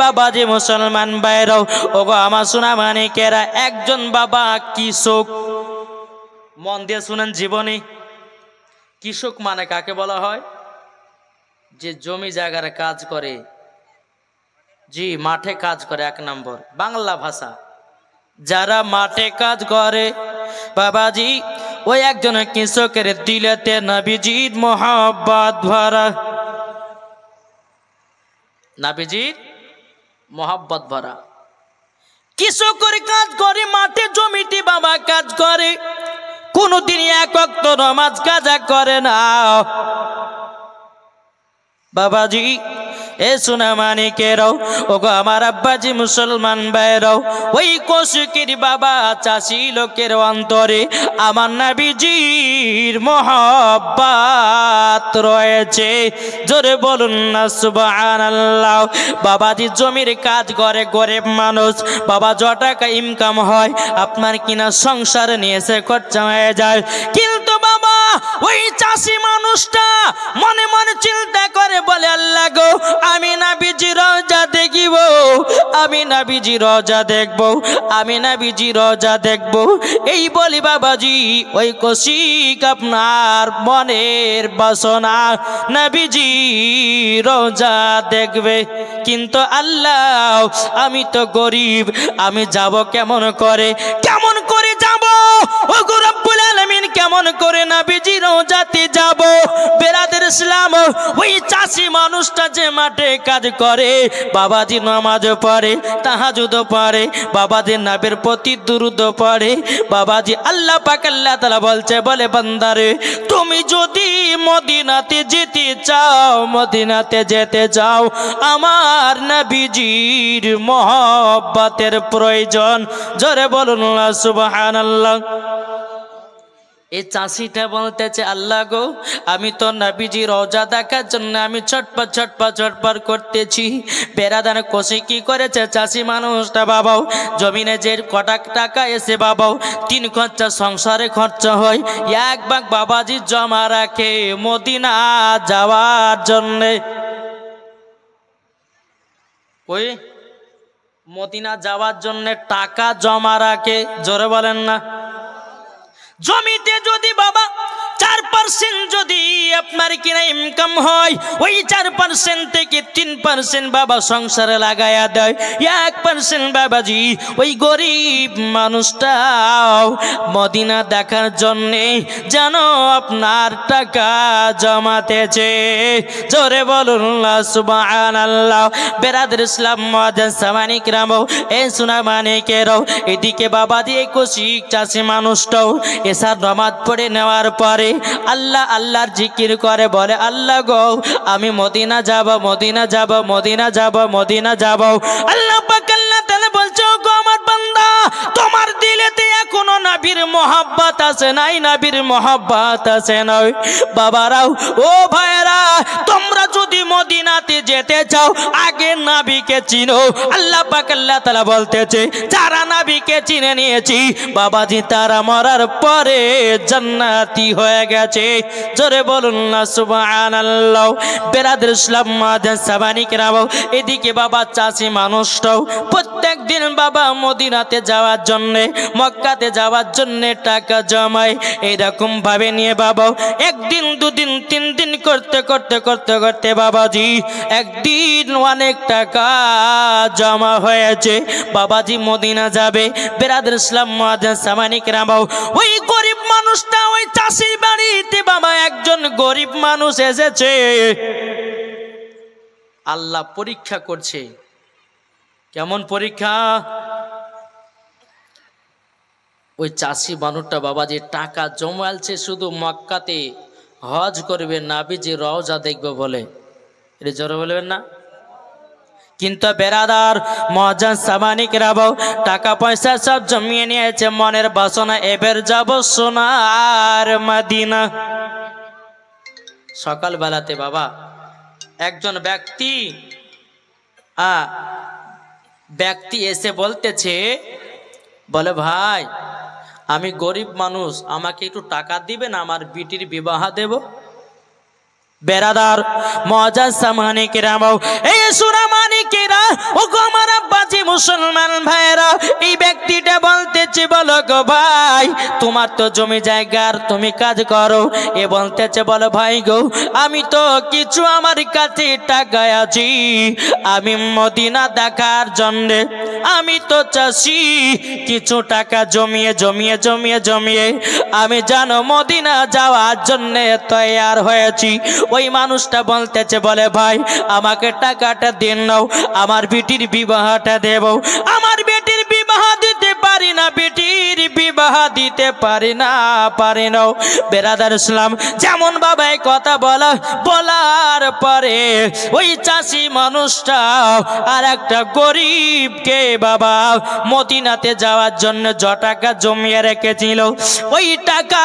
বাবাজি মুসলমান ভাইরাও ওগো আমার সোনা মানিকেরা, একজন বাবা কৃষক, মন দিয়ে শুনেন জীবনে, কৃষক মানে কাকে বলা হয়? যে জমি জায়গার কাজ করে, জি মাঠে কাজ করে, এক নম্বর বাংলা ভাষা। যারা মাঠে কাজ করে বাবাজি, ওই একজন কৃষকের দিলেতে নবীজির মোহাব্বত ভরা, নবীজির মোহাব্বত ভরা। কৃষকের কাজ করে, মাঠে জমিতে বাবা কাজ করে, কোনদিন এক ওয়াক্ত নামাজ কাজা করে না বাবাজি। এ সোনা মানিকেরাও ওগো আমার আব্বাজি মুসলমান ভাইরাও, ওই কৃষকের বাবা চাষি লোকের অন্তরে আমার নবীজির মোহাব্বত রয়েছে। জোরে বলুন না সুবহানাল্লাহ। বাবাজি জমির কাজ করে, গরিব মানুষ বাবা, য টাকা ইনকাম হয় আপনার কিনা সংসার নিয়ে এসে খরচা হয়ে যায়, কিন্তু বাবা ওই চাষি মানুষটা মনে মনে চিন্তা করে, বলে আল্লাহ গো আমি নবীজি রওজা দেখিব, আমি নবীজি রওজা দেখব, আমি নবীজি রওজা দেখব। এই বলি বাবাজি ওই কৌশিক আপনার মনের বাসনা নবীজি রওজা দেখবে, কিন্তু আল্লাহ আমি তো গরিব, আমি যাব কেমন করে, কেমন করে যাব ও গো রব্বুল আলামিন, কেমন করে নবীজি রওজাতে যাব? বেরাদের ইসলাম, ওই চাষি মানুষটা যে মাঠে কাজ করে বাবাজি, নামাজ পড়ে, তাহাজ্জুদ পড়ে, বাবাজি নবীর প্রতি দুরূদ পড়ে বাবাজি। আল্লাহ পাক আল্লাহ তাআলা বলছে, বলে বান্দারে তুমি যদি মদিনাতে যেতে চাও, মদিনাতে যেতে চাও, আমার নবীজির মোহাব্বতের প্রয়োজন। জোরে বলুন না সুবহানাল্লাহ। এই চাষিটা বলতেছে, আল্লাহ গো আমি তো নবীজি রওজা দেখার জন্য আমি ছটপট ছটপট ছটপট করতেছি। বেরাদার কষে কি করেছে চাষি মানুষটা বাবাও, জমিনে যে কটা টাকা এসে বাবাও 3 খরচা সংসারে খরচা হয়, এক ভাগ বাবাজি জমা রাখে মদিনা যাওয়ার জন্যে। ওই মদিনা যাওয়ার জন্য টাকা জমা রাখে, জোরে বলেন না। জমিতে যদি বাবা 4% যদি আপনার কিনা ইনকাম হয়, ওই 4% থেকে 3% বাবা সংসারে লাগায়া দেয়, 1% বাবাজি ওই গরিব মানুষটাও মদিনা দেখার জন্যে যেন আপনার টাকা জমাতেছে। জোরে বলুন না সুবহানাল্লাহ। বেরাদের ইসলাম মুআজ্জাজ সামানি কিরামও, এ সোনা মানিকেরাও, এদিকে বাবাজি এই কৌশিক চাষি মানুষটাও এসার নামাজ পড়ে নেওয়ার পরে আল্লাহ আল্লাহর জিকির করে, বলে আল্লাহ গো আমি মদিনা যাব, মদিনা যাব, মদিনা যাব, মদিনা যাব। আল্লাহ পাক আল্লাহ তাআলা বলছে, গো আমার বান্দা তোমার দিলেতে এখনো নবীর মোহাব্বত আছে নাই, নবীর মোহাব্বত আছে নাই? বাবারাও ও ভাইরা, তোমরা যদি মদিনাতে যেতে চাও আগে নবীকে চিনো। আল্লাহ পাক আল্লাহ তাআলা বলতেছে, যারা নবীকে চিনে নিয়েছি বাবাজি তারা মরার পরে জান্নাতি হয়ে গেছে। জোরে বলুন না সুবহানাল্লাহ। বেরাদের ইসলাম মুআজ্জাজ সামানি কিরাম, এদিকে বাবা চাষি মানুষটাও প্রত্যেক দিন বাবা মদিনাতে যাওয়ার জন্যে, মক্কাতে যাওয়ার জন্যে টাকা জমায়। এইরকম ভাবে নিয়ে বাবা একদিন 2 দিন 3 দিন করতে করতে করতে করতে বাবাজি একদিন অনেক টাকা জমা হয়েছে, বাবাজি মদিনা যাবে। বেরাদের ইসলাম মুআজ্জাজ সামানি কিরাম, ওই গরিব মানুষটা ওই চাষির বাড়িতে বাবা একজন গরিব মানুষ এসেছে, আল্লাহ পরীক্ষা করছে। কেমন পরীক্ষা? ওই চাষি মানুষটা বাবাজি টাকা জমালছে শুধু মক্কাতে হজ করবে, নবীজি রওজা দেখবে বলে। এটা জোরে বলবেন না? কিন্তু বেরাদার মুআজ্জাজ সামানি কিরাম, টাকা পয়সা সব জমিয়ে নিয়েছে, মনের বাসনা এবার যাব সোনার মদিনা। সকাল বেলাতে বাবা একজন ব্যক্তি এসে বলতেছে, বলে ভাই আমি গরিব মানুষ, আমাকে একটু টাকা দিবেন, আমার বিটির বিবাহ দেব। বেরাদার মুআজ্জাজ সামানি কিরাম, এই সোনা মানিকেরা, ওগো মুসলমান ভাইরা, এই ব্যক্তিটা বলতেছে, বলো গো ভাই তোমার তো জমি জায়গার তুমি কাজ করো। এ বলতেছে, বলো ভাই গো আমি তো কিছু আমার কাছে টাকা আছি, আমি মদিনা দেখার জন্য আমি তো চাষি, কিছু টাকা জমিয়ে জমিয়ে জমিয়ে জমিয়ে আমি জানো মদিনা যাওয়ার জন্য তৈয়ার হয়েছি। ওই মানুষটা বলতেছে, বলে ভাই আমাকে টাকাটা দিন নাও, আমার বেটির বিবাহটা দেব। আমার বেটির বিবাহ দিতে পারি না, বেটির বিবাহ দিতে পারি না, পারি না। বেরাদার ইসলাম, যেমন বাবা এই কথা বলার পরে ওই চাষি মানুষটা আর একটা গরিবকে বাবা মদিনাতে যাওয়ার জন্য য টাকা জমিয়ে রেখেছিল, ওই টাকা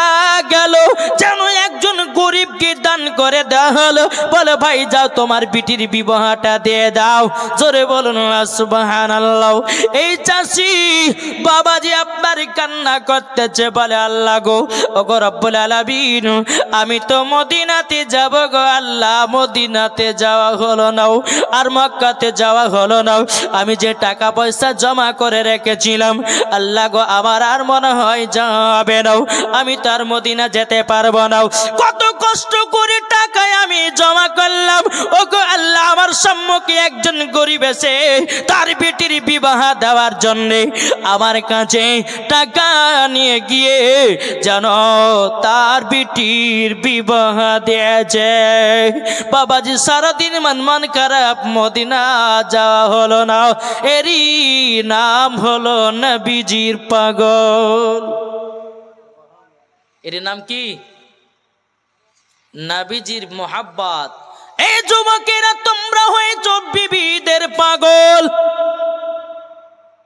গেল যেন একজন গরিবকে দান করে দেওয়া হলো। বলে ভাই যাও তোমার বিটির বিবাহটা দিয়ে দাও। জোরে বলুন সুবহানাল্লাহ। এই চাষি বাবাজি আপনার কান্না করতেছে, বলে আল্লাহ গো, ওগো রব্বুল আলামিন আমি তো মদিনাতে যাব গো আল্লাহ, মদিনাতে যাওয়া হলো না আর মক্কাতে যাওয়া হলো না। আমি যে টাকা পয়সা জমা করে রেখেছিলাম আল্লাহ গো আমার আর মনে হয় যাবে না, আমি তো আর মদিনা যেতে পারবো না। কত কষ্ট করে টাকায় আমি জমা করলাম, ওগো আল্লাহ আমার সম্মুখে একজন গরিব এসে তার বেটির বিবাহ দেওয়ার জন্য আমার কাছে টাকা নিয়ে গিয়ে যেন তার বেটির বিবাহ দিয়েছে। বাবাজি সারাদিন মন খারাপ, মদিনা যাওয়া হলো না। এরই নাম হলো নবীজির পাগল। এর নাম কি? নবীজির মোহাব্বত। এই যুবকেরা তোমরা হয়েছো বিবিদের পাগল,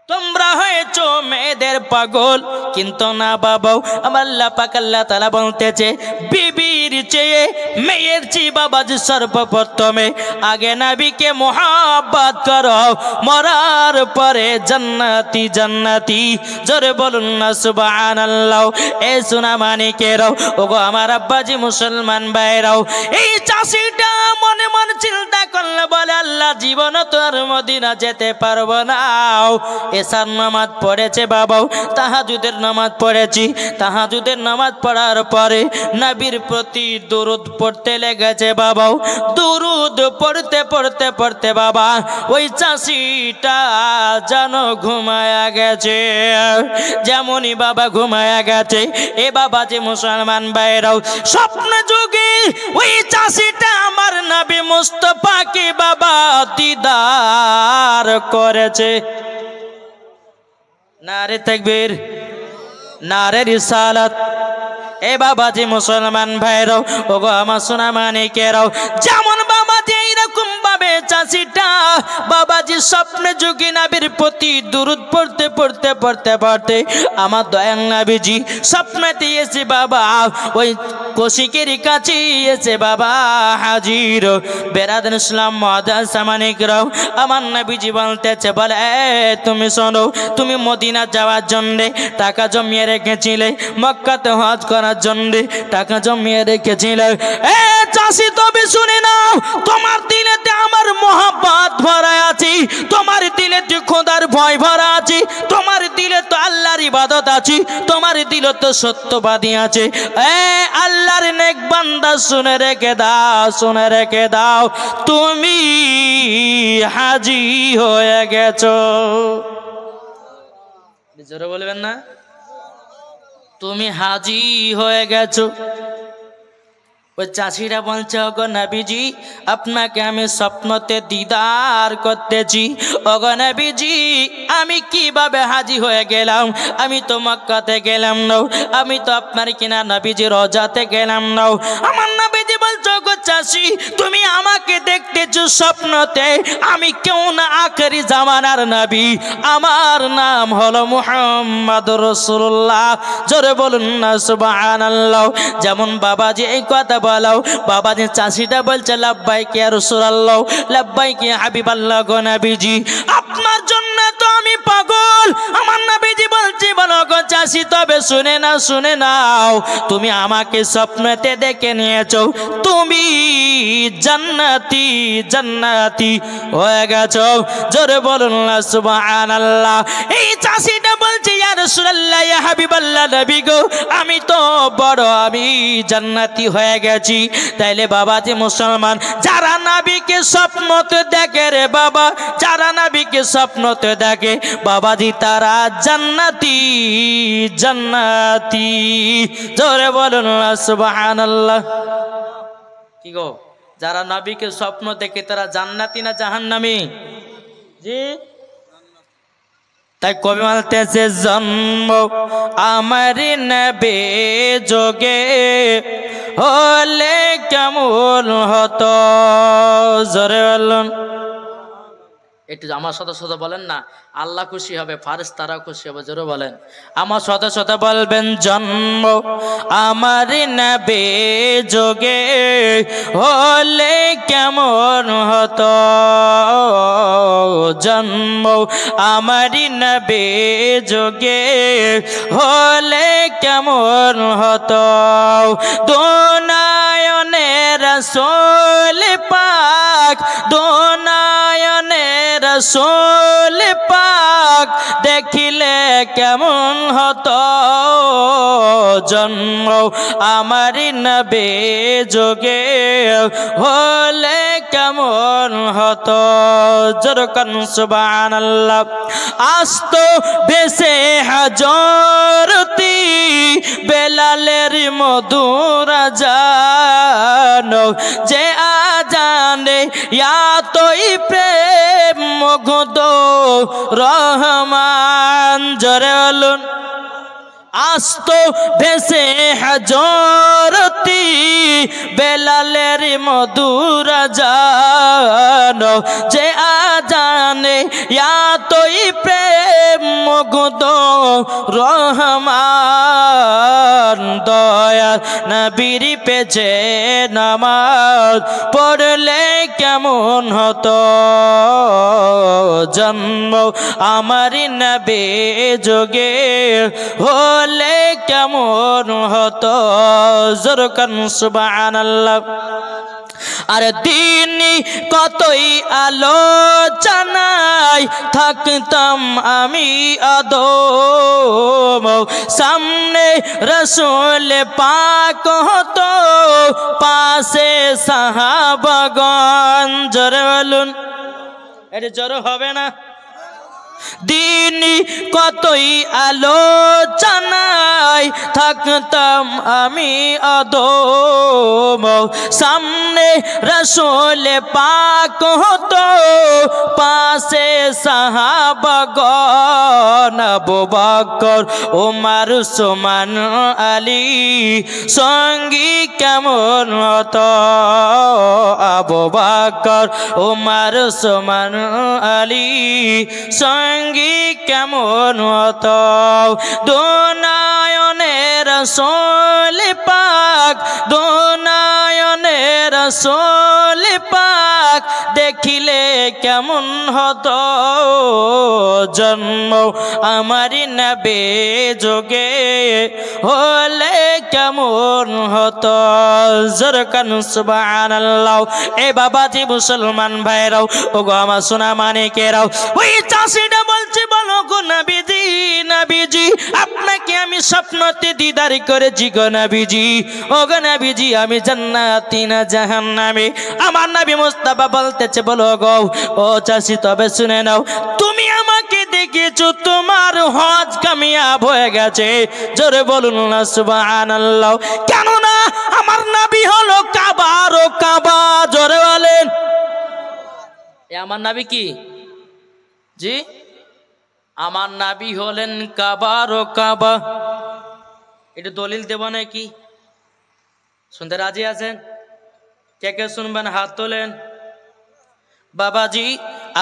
তোমরা হয়েছো মেয়েদের পাগল, কিন্তু না বাবা আমার আল্লাহ পাক আল্লাহ তাআলা বলতেছে বিবির চেয়ে মেয়ের চেয়ে বাবাজি সর্বপ্রথমে আগে নবীকে মোহাব্বত করো, মরার পরে জান্নাতি জান্নাতি। জোরে বলুন না সুবহানাল্লাহ। এই সোনা মানিকেরাও, ওগো আমার আব্বাজি মুসলমান ভাইরাও, এই চাষিটা মনে মনে চিন্তা করলে বলে আল্লাহ জীবন তো আর মদিনা যেতে পারবো না। এসার নামাজ পড়েছে বাবাও, তাহাজুদের নামাজ পড়েছি, তাহাজুদের নামাজ পড়ার পরে নবীর প্রতি দুরুদ পড়তে লেগেছে বাবাও। দুরুদ পড়তে পড়তে পড়তে বাবা ওই চাষিটা যেন ঘুমায়া গেছে। যেমনই বাবা ঘুমায়া গেছে, এ বাবা যে মুসলমান ভাইরাও স্বপ্ন যুগে ওই চাষিটা আমার নবী মুস্তাফাকে বাবা দিদার করেছে। নারে তাকবীর, নারে রিসালাত। এ বাবাজি মুসলমান ভাইরাও, ওগো আমার সোনা মানিকেরাও, যেমন বাবাজি এইরকম ভাবে চাষিটা বাবাজি স্বপ্নে যুগে নবীর প্রতি দুরুদ পড়তে পড়তে পড়তে পড়তে আমার দয়াল নবীজি স্বপ্নেতে এসে বাবা ওই কৌশিকের কাছে এসে বাবা হাজির। বেরাদার ইসলাম মুআদ্দাস মানিকরাও, আমার নবীজি বলতেছে, বলে তুমি শোনো, তুমি মদিনা যাওয়ার জন্য টাকা জমিয়ে রেখেছিলে, মক্কাতে হজ করার জন্য টাকা জমিয়ে রেখেছিলে। এ চাষি তবে শুনে নাও, তোমার দিলেতে আমার মোহাব্বত ভরা আছে, তোমার দিলেতে খোদার ভয় ভরা আছে, তোমার দিলে তো আল্লাহর ইবাদত আছে, তোমার দিলে তো সত্যবাদী আছে। এ আল্লাহর নেক বান্দা শুনে রেখে দাও, শুনে রেখে দাও, তুমি হাজী হয়ে গেছো। জোরে বলবেন না, তুমি হাজী হয়ে গেছো। ওই চাষিরা বলছে, ওগো নবীজি আপনাকে আমি স্বপ্নতে দিদার করতেছি। ওগো নবীজি আমি কিভাবে হাজী হয়ে গেলাম? আমি তো মক্কাতে গেলাম না, আমি তো আপনার কিনা নবীজি রোজাতে গেলাম না। আমার নবীজি বলছে, ওগো চাষি তুমি আমাকে দেখতেছো স্বপ্নতে, আমি কেউ না আখেরি জামানার নবী, আমার নাম হলো মুহাম্মদুর রাসূলুল্লাহ। জোরে বলুন না সুবহানাল্লাহ। যেমন বাবাজি এই কথা বলাও, বাবাজি চাষিটা বলছে লাব্বাইক ইয়া রাসূলুল্লাহ, লাব্বাইক ইয়া হাবিবাল্লাহ গো নবীজি আপনার জন্য তো আমি পাগল। আমার নবীজি বলছে, বলো গো চাষি তবে শুনে না, শুনে নাও, তুমি আমাকে স্বপ্নেতে দেখে নিয়েছো, তুমি জান্নাতি জান্নাতি হয়ে গেছো। জোরে বলুন না সুবহানাল্লাহ। এই চাষিটা বলছে ইয়া রাসূলুল্লাহ ইয়া হাবিবাল্লাহ নবী গো, আমি তো বড় আমি জান্নাতি হয়ে গেছি। তাইলে বাবাজি মুসলমান, যারা নবীকে স্বপ্নতে দেখে রে বাবা, যারা নবীকে স্বপ্নতে দেখে বাবাজি তারা জান্নাতি জান্নাতি। জোরে বলুন না সুবহানাল্লাহ। কি গো, যারা নবীকে স্বপ্ন দেখে তারা জান্নাতি না জাহান্নামী? জি, তাই কবি বলতেছে জন্ম আমার নবী যোগে হলে কেমন হতো। জোরে বলুন, একটু আমার সাথে সাথে বলেন না, আল্লাহ খুশি হবে, ফারেশতারা খুশি হবে। জোরে বলেন, আমার সাথে সাথে বলবেন জন্ম আমার নবী যোগে হলে কেমন হতো। জন্ম আমার নবী যোগে হলে কেমন হতো। দোনায়নে রাসূল পাক, দোনায়নে রাসূল পাক দেখিলে কেমন হতো। জন্ম আমার নবী যোগে হলে কেমন হতো। জোরকান সুবহানাল্লাহ। আস্তো ভেসে হাজরতি বেলালের মধুর আজান, যে আজানে ইয়াতই প্রেম মুগ্ধ রহমান। জোরে বলুন, আস্তো ভেসে হাজরতি বেলালের মধুর আজান, যে আজানে ইয়াতই প্রেম মুগ্ধ রহমান। দয়াল নবীর পেছে নামাজ পড়লে কেমন হতো। জন্ম আমার নবী যোগে হলে কেমন হতো। জোরকান সুবহানাল্লাহ। আরে দিনই কতই আলোচনায় থাকতাম আমি আদম, সামনে রাসূল পাক হতো পাশে সাহাবাগণ। জোরে বলুন, এটা জোরে হবে না? দিনই কতই আলোচনায় থাকতাম আমি আদম, সামনে রাসূল পাক হতো পাশে সাহাবাগণ। আবু বকর ওমর উসমান আলী সঙ্গী কেমন হতো। আবু বকর ওমর উসমান আলী সঙ্গী কেমন হতো। দোনায়নে রাসূল পাক, দোনায়নে রাসূল পাক দেখিলে কেমন হতো। জন্ম আমার নবী যোগে হলে কেমন হতো। জোরকান সুবহানাল্লাহ। এ বাবাজি মুসলমান ভাইরাও, ও গো আমার সোনা মানিকেরাও, ওই চাষিটা বলছে বলো গো নবীজি, নবীজি আপনাকে আমি স্বপ্নতে দিদার করেছি গো নবীজি। ও গো নবীজি আমি জান্নাতি না জাহান্নামী? আমার নবী মুস্তাফা বলতেছে বলো গো ও চাষি তবে শুনে নাও, তুমি আমাকে দেখেছো, তোমার হজ কামিয়াব হয়ে গেছে। জোরে বলুন না সুবহানাল্লাহ। কেননা আমার নবী হলো কাবার ও কাবা। জোরে বলেন, এ আমার নবী কি? জি, আমার নবী হলেন কাবার ও কাবা। এটা দলিল দেব নাকি? শুনতে রাজি আছেন? কে কে শুনবেন হাত তোলেন। বাবাজি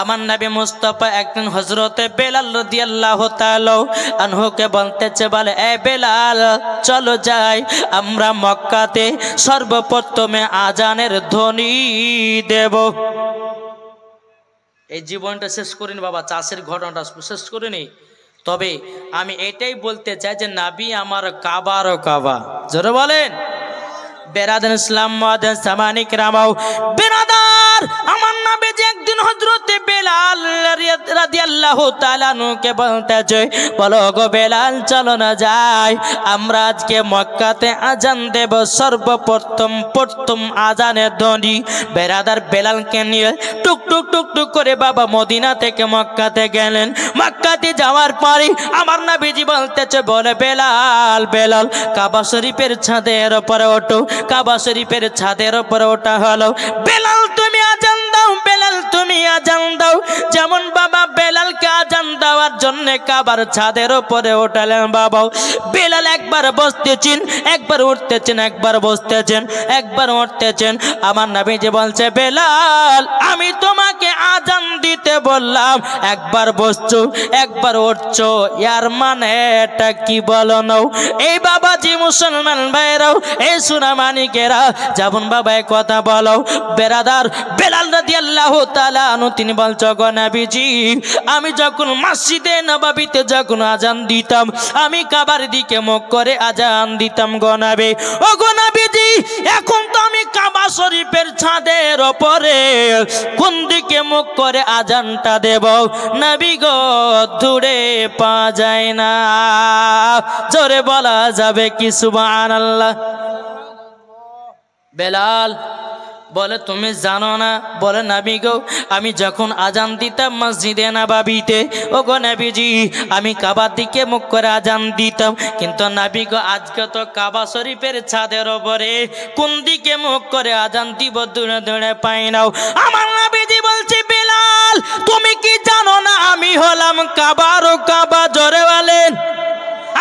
আমার নবী মুস্তাফা একদিন হযরতে বেলাল রাদিয়াল্লাহু তাআলা আনহুকে বলতেছে, বলে এ বেলাল চলো যাই আমরা মক্কাতে সর্বপ্রথমে আজানের ধ্বনি দেব। এই জীবনটা শেষ করিনি বাবা, চাষের ঘটনাটা শেষ করিনি। তবে আমি এটাই বলতে চাই যে নবী আমার কাবার ও কাবা। জোরে বলেন, বেরাদার ইসলাম মুআজ্জিন সামানিক রামাও বেরাদার আমার নবীজি একদিন হযরত বেলাল রাদিয়াল্লাহু তাআলা নুকে বলতেছে বলো গো বেলাল চলো না যাই আমরা আজকে মক্কাতে আজান দেব প্রথম আজানের ধ্বনি বেরাদার বেলালকে নিয়ে টুক টুক টুক টুক করে বাবা মদিনা থেকে মক্কাতে গেলেন মক্কাতে যাওয়ার পরে আমার নবীজি বলতেছে বলে বেলাল বেলাল কাবা শরীফের ছাদের উপরে ওঠো কাবা শরীফের ছাদের উপরে ওঠা হলো বেলাল তুমি আজান দাও বেলাল তুমি আজান দাও যেমন বাবা বেলালকে আজান দেওয়ার জন্য কাবার ছাদের উপরে ওঠালেন বাবা বেলাল একবার বসতেছেন একবার উঠতেছেন একবার বসতেছেন একবার উঠতেছেন আমার নবীজি বলছে বেলাল আমি তোমাকে আজান দিতে বললাম একবার বসছো একবার উঠছো ইয়ার মানে এটা কি বলো নাও এই বাবাজি মুসলমান ভাইরাও এই সুনামানিকেরা যেমন বাবা এই কথা বলো বেরাদার বেলাল রাদিয়াল্লাহু তাআলা আনহু তিনি বলছো গো নবীজি আমি যখন মসজিদে নববীতে যখন আজান দিতাম আমি কাবার দিকে মুখ করে আজান দিতাম গো নবী ও গো নবীজি এখন তো আমি কাবা শরীফের ছাদের উপরে কোন দিকে মুখ করে আজানটা দেব নবী গো দূরে পা যায় না জোরে বলা যাবে কি সুবহানাল্লাহ বেলাল বলে তুমি জানো না বলে নবী গো আমি যখন আজান দিতাম মসজিদে নববীতে ও গো নবীজি আমি কাবার দিকে মুখ করে আজান দিতাম কিন্তু নবী গো আজকে তো কাবা শরীফের ছাদের উপরে কোন দিকে মুখ করে আজান দিব দূরে দূরে পাই নাও আমার নবীজি বলছে বেলাল তুমি কি জানো না আমি হলাম কাবারও কাবা জোরে বলেন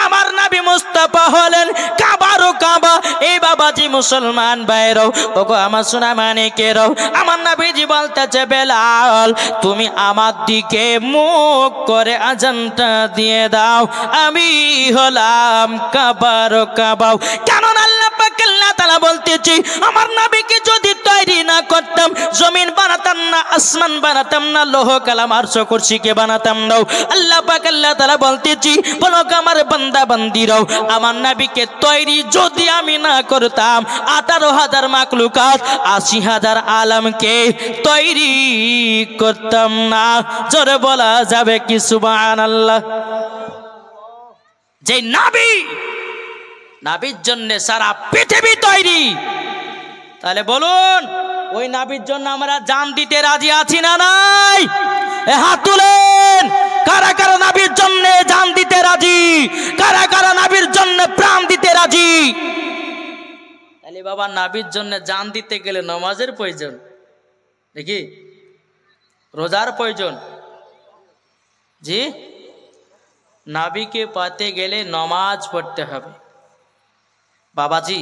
আমার নবী মুস্তাফা হলেন কাবারও কাবা এই বাবাজি মুসলমান ভাইরাও ওগো আমার সোনা মানিকেরাও আমার নবীজি বলতেছে বেলাল তুমি আমার দিকে মুখ করে আজানটা দিয়ে দাও আমি হলাম কাবারও কাবা কেন আল্লাহ পাক আল্লাহ তাআলা বলতেছি আমার নবীকে যদি তৈরি না করতাম জমিন বানাতাম না আসমান বানাতাম না লৌহ কালাম আরশ কুরসিকে বানাতাম না আল্লাহ পাক আল্লাহ তাআলা বলতেছি বলো আমার বান্দা বান্দিরাও আমার নবীকে তৈরি যদি আমি না করতাম 18,000 মাখলুকাত 80,000 আলমকে তৈরি করতাম না জোরে বলা যাবে কি সুবহানাল্লাহ যে নবীর জন্য সারা পৃথিবী তৈরি তাহলে বলুন ওই নবীর জন্য আমরা জান দিতে রাজি আছি না নাই হাত তুলেন কারা কারা নবীর জন্য জান দিতে রাজি কারা কারা নবীর জন্য প্রাণ দিতে রাজি তাহলে বাবা নবীর জন্য জান দিতে গেলে নামাজের প্রয়োজন দেখি রোজার প্রয়োজন জি নবীকে পেতে গেলে নামাজ পড়তে হবে বাবাজি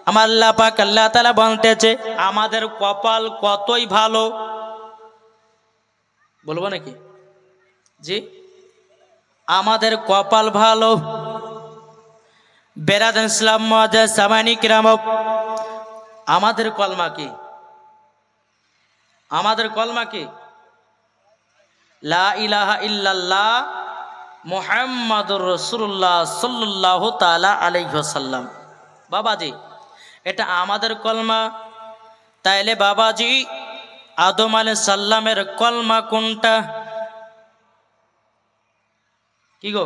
আমার আল্লাহ পাক আল্লাহ তাআলা বলতেছে আমাদের কপাল কতই ভালো বলবো নাকি জি আমাদের কপাল ভালো বেরাদার ইসলাম মুআজ্জিন সামানিক রামাও আমাদের কলমা কি আমাদের কলমা কি লা ইলাহা ইল্লাল্লাহ মুহাম্মাদুর রাসূলুল্লাহ সাল্লাল্লাহু তাআলা আলাইহি ওয়াসাল্লাম বাবাজি এটা আমাদের কলমা তাইলে বাবাজি আদম আলাইহিস সালামের কলমা কোনটা কি গো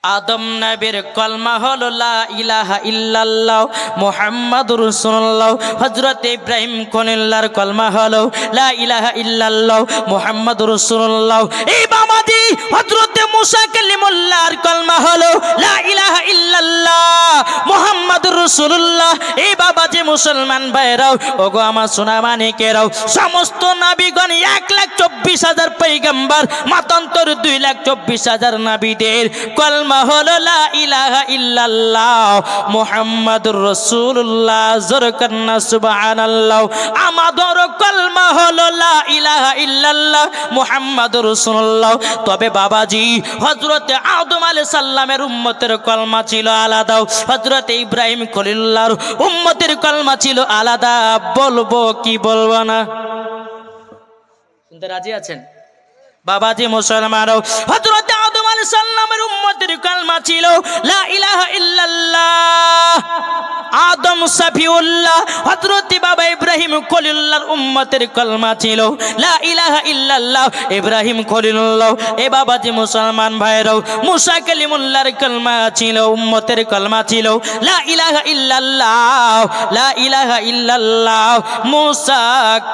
আদম নবীর কলমা হলো লা ইলাহা ইল্লাল্লাহ মুহাম্মাদুর রাসূলুল্লাহ হযরত ইব্রাহিম খলিলুল্লাহর কলমা হলো লা ইলাহা ইল্লাল্লাহ মুহাম্মাদুর রাসূলুল্লাহ এই বাবাজি হযরত মুসা কালিমুল্লাহর কলমা হলো লা ইলাহা ইল্লাল্লাহ মুহাম্মাদুর রাসূলুল্লাহ এই বাবাজি মুসলমান ভাইরাও ওগো আমার সোনা মানিকেরাও সমস্ত নবীগণ 1,24,000 পয়গম্বর মতান্তর 2,24,000 নবীদের কলমা হলো লা ইলাহা ইল্লাল্লাহ মুহাম্মাদুর রাসূলুল্লাহ জোরকান্না সুবহানাল্লাহ আমাদের কলমা হলো লা ইলাহা ইল্লাল্লাহ মুহাম্মাদুর রাসূলুল্লাহ তবে বাবাজি হযরত আদম আলাইহিস সালামের উম্মতের কলমা ছিল আলাদা হযরত ইব্রাহিম খলিলুল্লাহর উম্মতের কলমা ছিল আলাদা বলবো কি বলবো না শুনতে রাজি আছেন বাবাজি মুসলমানও হযরত আদম আলাইহি সাল্লামের উম্মতের কালমা ছিল লা ইলাহা ইল্লাল্লাহ। আদম সাফিউল্লাহ হযরত বাবা ইব্রাহিম খলিলুল্লাহর উম্মতের কালমা ছিল লা ইলাহা ইল্লাল্লাহ। ইব্রাহিম খলিলুল্লাহ। এ বাবাজি মুসলমান ভাইরাও, মুসা কালিমুল্লাহর কালমা ছিল, উম্মতের কালমা ছিল লা ইলাহা ইল্লাল্লাহ, লা ইলাহা ইল্লাল্লাহ, মুসা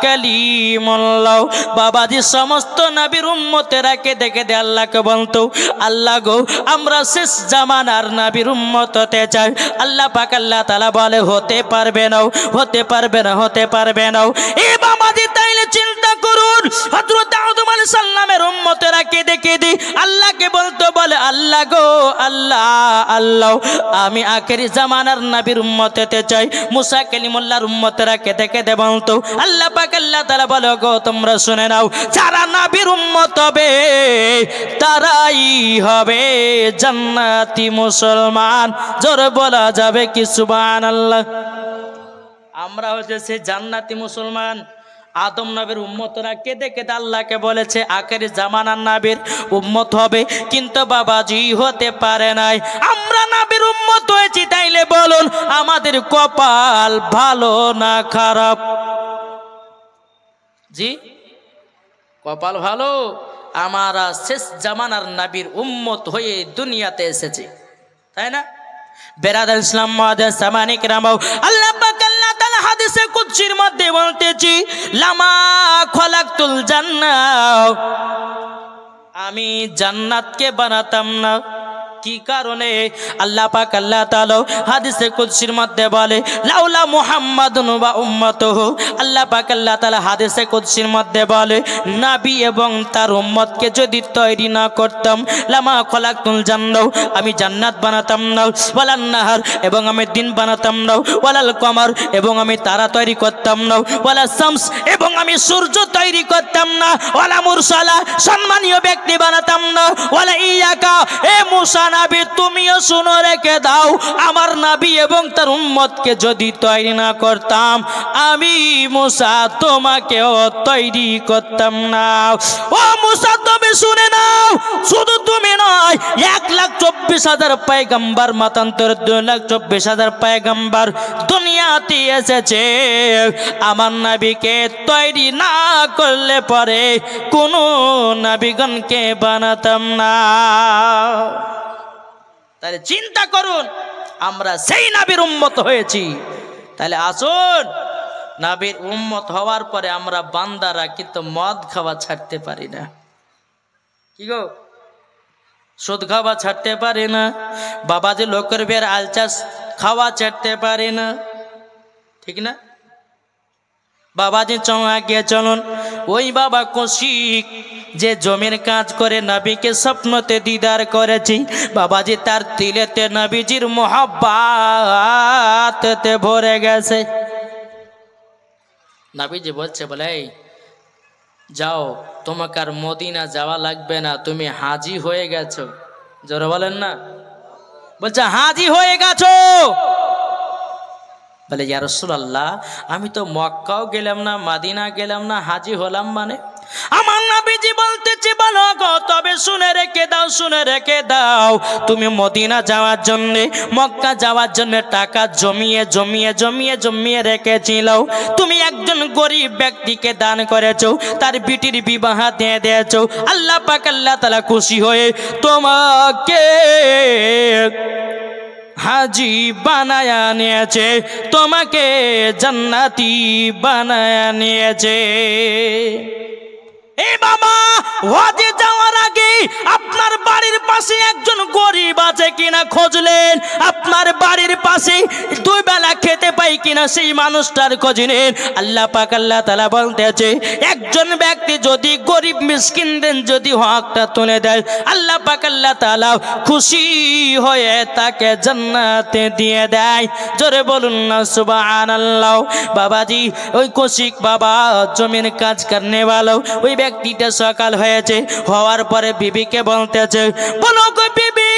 কালিমুল্লাহ। বাবাজি সমস্ত নবীর উম্মতেরা কেঁদে কেঁদে আল্লাহকে বলতো, আল্লাহ গো আমরা শেষ জামানার নবীর উম্মত হতে চাই। আল্লাহ পাক আল্লাহ তাআলা বলে হতে পারবে না, হতে পারবে না, হতে পারবে না। এ বাবাজি তাইলে চিন্তা করুন, হযরত আদম আলাইহিস সালামের উম্মতেরা কেঁদে কেঁদে আল্লাহকে বলতো, বলে আল্লাহ গো আল্লাহ, আল্লাহ আমি আখেরি জামানার নবীর উম্মত হতে চাই। মুসা কালিমুল্লাহর উম্মতেরা কেঁদে কেঁদে বলতো, আল্লাহ পাক আল্লাহ তাআলা বলে গো তোমরা শুনে নাও, যারা নবীর উম্মত হবে তারাই হবে জান্নাতি মুসলমান। জোরে বলা যাবে কি সুবহানাল্লাহ। আমরা হচ্ছে সেই জান্নাতি মুসলমান। আদম নবীর উম্মতরা কেঁদে কেঁদে আল্লাহকে বলেছে আখেরি জামানার নবীর উম্মত হবে, কিন্তু বাবাজি হতে পারে নাই। আমরা নবীর উম্মত হয়েছি, তাইলে বলুন আমাদের কপাল ভালো না খারাপ? জি কপাল ভালো, আমরা শেষ জামানার নবীর উম্মত হয়ে দুনিয়াতে এসেছি, তাই না? বেরাদার ইসলাম মুআদ্দিস সামানিক রামাও, আল্লাহ পাক আল্লাহ তাআলা হাদিসে কুদসির মধ্যে বলতেছি, লামা খলাকতুল জান্নাহ, আমি জান্নাতকে বানাতাম না। কি কারণে? আল্লাহ পাক আল্লাহ তাআলা হাদিসে কুদসির মধ্যে বলে, লাউলা মুহাম্মাদুন ওয়া উম্মাতুহু, আল্লাহ পাক আল্লাহ তাআলা হাদিসে কুদসির মধ্যে বলে, নবী এবং তার উম্মতকে যদি তৈরি না করতাম, লামা খলাকতুল জান্নাহ, আমি জান্নাত বানাতাম না, ওয়ালান নাহার, এবং আমি দিন বানাতাম না, ওয়ালাল কমার, এবং আমি তারা তৈরি করতাম না, ওয়ালা শামস, এবং আমি সূর্য তৈরি করতাম না, ওয়ালা মুরসালা, সম্মানীয় ব্যক্তি বানাতাম না, ওয়ালা ইয়াকা, এ মুসা নবী তুমিও শুনো রেখে দাও, আমার নবী এবং তার উম্মতকে যদি তৈরি না করতাম, আমি মুসা তোমাকেও তৈরি করতাম না। ও মুসা তুমি শুনে নাও, শুধু তুমি নয়, 1,24,000 পয়গম্বর, মতান্তর 2,24,000 পয়গম্বর দুনিয়াতে এসেছে, আমার নবীকে তৈরি না করলে পরে কোনো নবীগণকে বানাতাম না। তাহলে চিন্তা করুন, আমরা সেই নবীর উম্মত হয়েছি। তাহলে আসুন, নবীর উম্মত হওয়ার পরে আমরা বান্দারা কিন্তু মদ খাওয়া ছাড়তে পারি না। কি গো, সুদ খাওয়া ছাড়তে পারি না, বাবাজি লোকের বের আলচাস খাওয়া ছাড়তে পারি না, ঠিক না? বাবাজি চঙ্গা চলুন, ওই বাবা কৌশিক যে জমির কাজ করে নবীকে স্বপ্নতে দিদার করেছি, বাবাজি তার দিলেতে নবীজির মোহাব্বতে ভরে গেছে। নবীজি বলছে, বলে যাও, তোমাকে আর মদিনা যাওয়া লাগবে না, তুমি হাজি হয়ে গেছো। জোরে বলেন না, বলছে হাজি হয়ে গেছো। বলে ইয়া রাসূলুল্লাহ, আমি তো মক্কাও গেলাম না, মদিনা গেলাম না, হাজি হলাম মানে? আমার নবীজি বলতেছে, বলো গো, তবে শুনে রেখে দাও, শুনে রেখে দাও, তুমি মদিনা যাওয়ার জন্য, মক্কা যাওয়ার জন্য টাকা জমিয়ে জমিয়ে জমিয়ে জমিয়ে রেখেছিল। তুমি একজন গরিব ব্যক্তিকে দান করেছো, তার বিটির বিবাহ দিয়ে দিয়েছো। আল্লাহ পাক আল্লাহ তাআলা খুশি হয়ে তোমাকে হাজি বানায়া নিয়েছে, তোমাকে জান্নাতি বানায়া নিয়েছে। এই বাবা, হজে যাওয়ার আগে আপনার বাড়ির পাশে একজন গরিব আছে কিনা খুঁজলেন, আপনার বাড়ির পাশে দুই বেলা খেতে পাই কিনা সেই মানুষটার খোঁজ নেন। আল্লাহ পাক আল্লাহ তাআলা বলতেছে, একজন ব্যক্তি যদি গরিব মিসকিনদের যদি হকটা তুলে দেয়, আল্লাহ পাক আল্লাহ তাআলা খুশি হয়ে তাকে জান্নাতে দিয়ে দেয়। জোরে বলুন না সুবহানাল্লাহ। বাবাজি ওই কৌশিক বাবা জমির কাজ করনে वाला, ওই ব্যক্তিটা সকাল হয়েছে, হওয়ার পরে বিবিকে বলতেছে, বলো গো বিবি,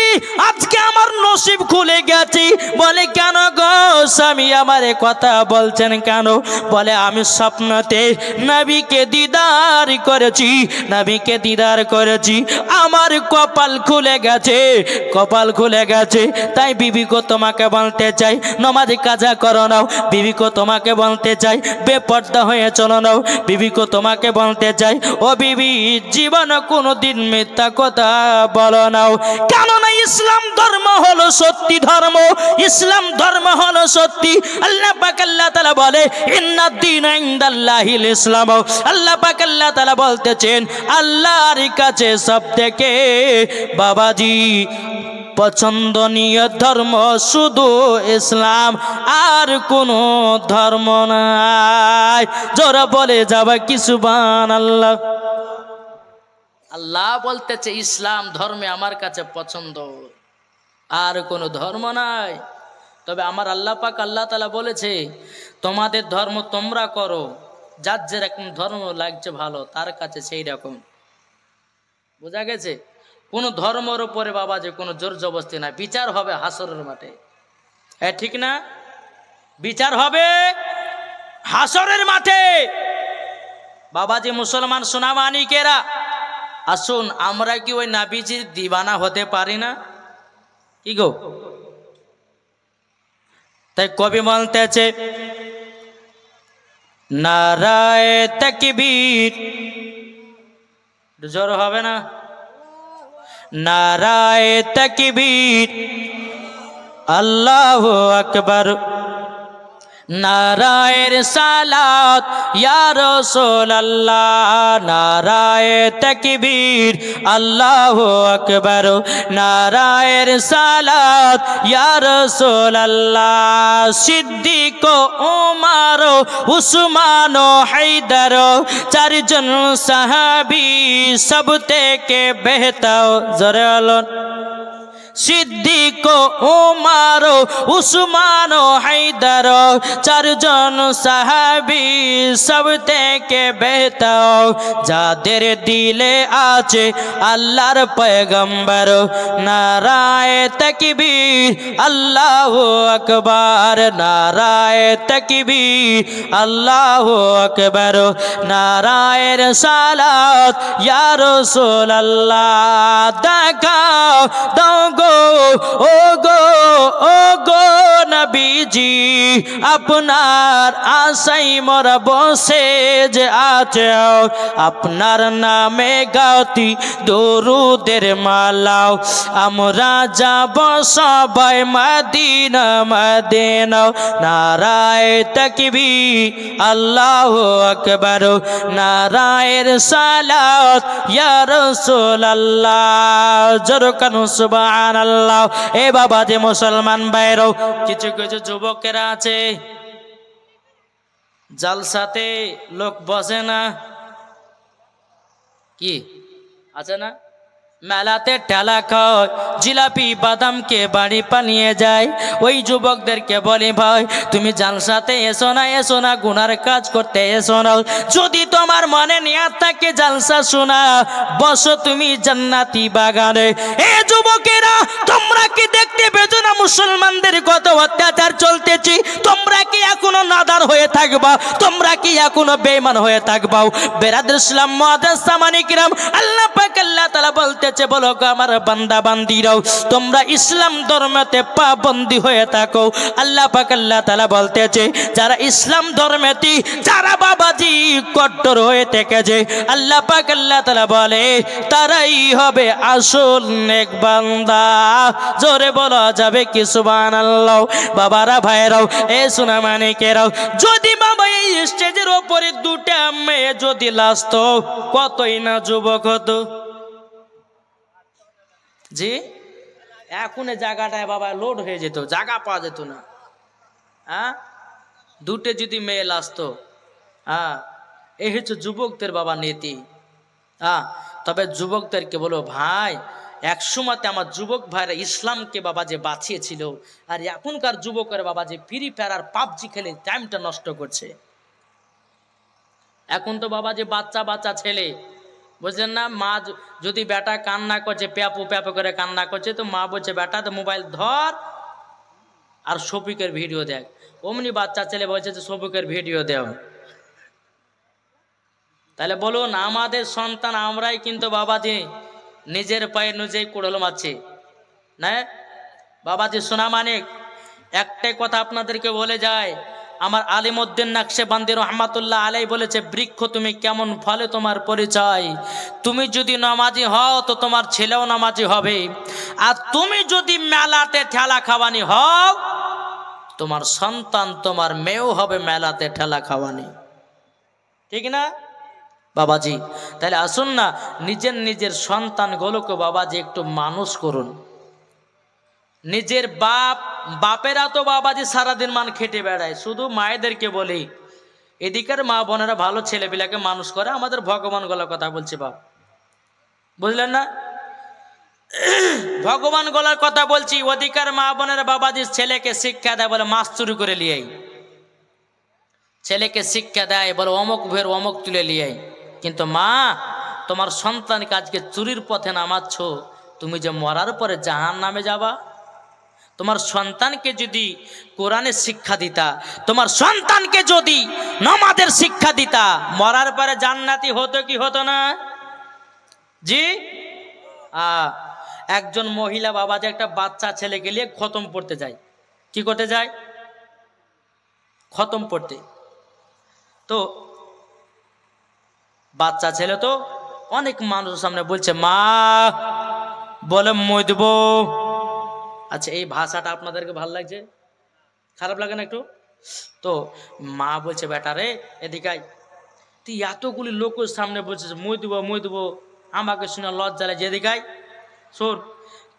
আজকে আমার নসিব খুলে গেছে। বলে কেন গো স্বামী, আমার কথা বলছেন কেন? বলে আমি স্বপ্নতে নবীকে দিদার করেছি, নবীকে দিদার করেছি। আমার কপাল খুলে গেছে, কপাল খুলে গেছে। তাই বিবিকে তোমাকে বলতে চাই নামাজ কাজা করো নাও। বিবিকে তোমাকে বলতে চাই বেপর্দা হয়ে চলো নাও। বিবিকে তোমাকে বলতে চাই ও বিবি জীবনে কোনোদিন মিথ্যা কথা বলো নাও। কেননা ইসলাম ধর্ম হলো সত্যি ধর্ম, ইসলাম ধর্ম হলো সত্যি। আল্লাহ পাক আল্লাহ তাআলা বলে ইন্নাদ দীনা ইনদাল্লাহিল ইসলাম। আল্লাহ পাক আল্লাহ তাআলা বলতেছেন আল্লাহর কাছে সবথেকে বাবাজি পছন্দনীয় ধর্ম শুধু ইসলাম, আর কোনো ধর্ম নাই। জোরে বলে যাবে কি সুবহানাল্লাহ। আল্লাহ বলতেছে ইসলাম ধর্মে আমার কাছে পছন্দ, আর কোনো ধর্ম নাই। তবে আমার আল্লাহ পাক আল্লাহ তাআলা বলেছে তোমাদের ধর্ম তোমরা করো, যার যেরকম ধর্ম লাগছে ভালো তার কাছে সেই রকম। বোঝা গেছে? কোনো ধর্মের উপরে বাবা যে কোনো জোর জবরদস্তি না, বিচার হবে হাসরের মাঠে। হ্যাঁ ঠিক না? বিচার হবে হাসরের মাঠে। বাবাজি মুসলমান সোনামানিকেরা আসুন, আমরা কি ওই নাবিজির দিবানা হতে পারি না? কি গো? তাই কবি বলতেছে নারায়ে তাকবীর, জোর হবে না? নারায়ে তাকবীর আল্লাহু আকবার, নারায়ে রিসালাত ইয়া রাসূলুল্লাহ, নারায়ে তাকবীর আল্লাহু আকবার, নারায়ে রিসালাত ইয়া রাসূলুল্লাহ। সিদ্দিক ওমর উসমান হায়দার চারজন সাহাবী সব থেকে বেহতর। জোরে বলুন সিদ্দিক ওমর উসমান হায়দার চারজন সাহাবী সব থেকে বেহতর, যাদের দিলে আছে আল্লাহর পয়গম্বর। নারায়ে তাকবীর আল্লাহু আকবার, নারায়ে তাকবীর আল্লাহু আকবার, নারায়ে রিসালাত ইয়া রাসূলুল্লাহ। দেখাও দাও গো ও গো ও গো নবীজি, আপনার আশাই মোরা বসে যে আছে, আপনার নামে গাওতি দরুদের মালাও। আমরা যাব সবাই মদিনা মদিনা। নারায়ে তাকবীর আল্লাহু আকবার, নারায়ে রিসালাত ইয়া রাসূলুল্লাহ। জোরে কানু সুবহানাল্লাহ। এ বাবা যে মুসলমান ভাইরাও, কিছু কিছু যুবকেরা আছে জালসাতে লোক বসে না, কি আছে না? মেলাতে ঠেলা খায়, জিলাপি বাদামকে বাড়ি পানিয়ে যায়। ওই যুবকদেরকে বলি ভাই তুমি জালসাতে এসো না, এসো না, গুনার কাজ করতে এসো না। যদি তোমার মনে নিয়াত থাকে জালসা শোনা, বসো তুমি জান্নাতি বাগানে। এ যুবকেরা তোমরা কি দেখতে পেছো না মুসলমানদের কত অত্যাচার চলতেছে? তোমরা কি এখনো নাদার হয়ে থাকবা? তোমরা কি এখনো বেঈমান হয়ে থাকবা? বেরাদর ইসলাম মুআজ্জাজ সামানি কিরাম, আল্লাহ পাক আল্লাহ তাআলা বলতে বলো আমার বান্দা বান্দিরাও তোমরা ইসলাম ধর্মেতে পাবন্দি হয়ে থাকো। আল্লাহ পাক আল্লাহ তাআলা বলতেছে যারা ইসলাম ধর্মেতে যারা বাবাজি কট্টর হয়ে থেকেছে, আল্লাহ পাক আল্লাহ তাআলা বলে তারাই হবে আসল নেক বান্দা। জোরে বলা যাবে কি সুবহানাল্লাহ। বাবারা ভাইরাও এ সোনা মানিকেরাও, যদি বাবা এই স্টেজের ওপরে দুটা মেয়ে যদি লাস্ত কতই না যুবক হতো। জি এখন জায়গাটায় বাবা লোড হয়ে যেত, জায়গা পাওয়া যেত না। হ্যাঁ দুটো যদি মেয়ে আসতো, হ্যাঁ এই হচ্ছে যুবকদের বাবা নীতি। হ্যাঁ তবে যুবকদেরকে বলো ভাই এক সময়তে আমার যুবক ভাইরা ইসলামকে বাবা যে বাঁচিয়েছিল, আর এখনকার যুবকের বাবা যে ফ্রি ফায়ার আর পাবজি খেলে টাইমটা নষ্ট করছে। এখন তো বাবা যে বাচ্চা বাচ্চা ছেলে বুঝলেন না, মা যদি বেটা কান্না করছে প্যাপু প্যাপু করে কান্না করছে, তো মা বলছে বেটা তো মোবাইল ধর আর শফিকের ভিডিও দেখ। অমনি বাচ্চা ছেলে বলছে যে শফিকের ভিডিও দেও। তাহলে বলুন আমাদের সন্তান আমরাই কিন্তু বাবাজি নিজের পায়ে নিজেই কুড়াল মারছে না বাবাজি সোনা মানিক। একটাই কথা আপনাদেরকে বলে যায়, আমার আলিমউদ্দিন নকশবন্দি রহমাতুল্লাহ আলাই বলেছে, বৃক্ষ তুমি কেমন ফলে তোমার পরিচয়। তুমি যদি নামাজি হও তো তোমার ছেলেও নামাজি হবে, আর তুমি যদি মেলাতে ঠেলা খাওয়ানি হও তোমার সন্তান তোমার মেয়েও হবে মেলাতে ঠেলা খাওয়ানি, ঠিক না বাবাজি? তাহলে আসুন না নিজের নিজের সন্তানগুলোকে বাবাজি একটু মানুষ করুন। নিজের বাপেরা তো বাবাজি সারাদিন মান খেটে বেড়ায়, শুধু মায়েদেরকে বলি এদিকের মা বোনেরা ভালো ছেলেপিলাকে মানুষ করে। আমাদের ভগবান গলার কথা বলছি বাপ, বুঝলেন না? ভগবান গলার কথা বলছি। ওদিকার মা বোনেরা বাবাজি ছেলেকে শিক্ষা দেয় বলে মাছ চুরি করে লিয়াই, ছেলেকে শিক্ষা দেয় বলে অমুক ভের অমুক তুলে লিয়াই। কিন্তু মা তোমার সন্তানকে আজকে চুরির পথে নামাচ্ছ, তুমি যে মরার পরে জাহান্নামে যাবা। তোমার সন্তানকে যদি কোরআনের শিক্ষা দিতা, তোমার সন্তানকে যদি নামাজের শিক্ষা দিতা, মরার পরে জান্নাতি হতো কি হতো না? জি একজন মহিলা বাবাজি একটা বাচ্চা ছেলেকে নিয়ে খতম পড়তে যায়। কি করতে যায়? খতম পড়তে। তো বাচ্চা ছেলে তো অনেক মানুষের সামনে বলছে মা বলে মই দেব। আচ্ছা এই ভাষাটা আপনাদেরকে ভালো লাগছে? খারাপ লাগে না একটু? তো মা বলছে বেটা রে এদিকে আয়, তুই এতগুলি লোকের সামনে বলছিস মই দেবো, আমাকে শুনে লজ্জা লাগে। এদিকে আয়, শোন